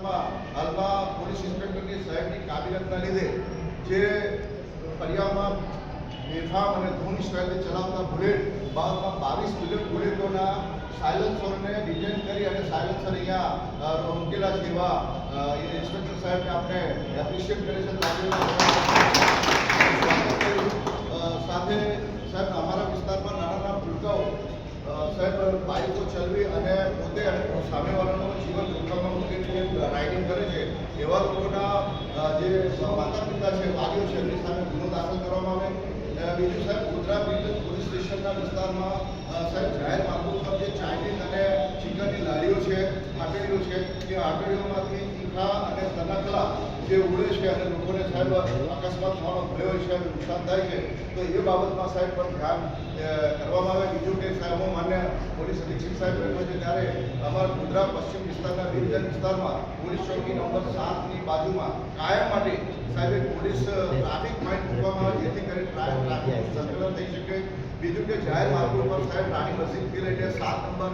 હાલમાં પોલીસ ઇન્સ્પેક્ટરની સાહેબની કાબિલિયતના લીધે જે ફરિયામાં બેફામ અને ધૂન સ્ટાઇલથી ચલાવતા બુલેટ બાબતમાં 22 બુલેટ બુલેટોના સાયલેન્સરને ડિટેન કરી અને સાયલેન્સર અહીંયા મૂકેલા છે એવા ઇન્સ્પેક્ટર સાહેબને આપણે એપ્રિશિએટ કરે છે. સાથે સાહેબ અમારા વિસ્તારમાં નાના નાના ભૂલકાઓ સાહેબ બાઇકો ચલાવી અને પોતે સામેવાળાનું જીવન જોખમમાં મૂકીને રાઇડિંગ કરે છે એવા લોકોના જે માતા પિતા છે, વાલીઓ છે, એમની સામે ગુનો દાખલ કરવામાં આવે. બીજું સાહેબ ગોધરા પોલીસ સ્ટેશનના વિસ્તારમાં સાહેબ જાહેર માર્ગો પર જે ચાઇનીઝ અને ચિકનની લારીઓ છે, આટડીઓ છે, એ આટડીઓમાંથી તીખા અને તનકલા જે ઉડે છે અને લોકોને સાહેબ અકસ્માત થવાનો ભય હોય છે અને નુકસાન થાય છે, તો એ બાબતમાં સાહેબ પર ધ્યાન કરવામાં આવે. બીજું કે સાહેબ હું માન્ય પોલીસ અધિક્ષક સાહેબ રહ્યો છે ત્યારે અમારા ગોધરા પશ્ચિમ વિસ્તારના વીરગંજ વિસ્તારમાં પોલીસ ચોકી નંબર 7ની બાજુમાં કાયમ માટે સાહેબ પોલીસ ટ્રાફિક પોઈન્ટ મૂકવામાં આવે જેથી કરીને ટ્રાફિક સંકલન થઈ શકે. બીજું કે જાહેર માર્ગો પર સાહેબ રાણી મસ્જિદથી લઈને 7 નંબર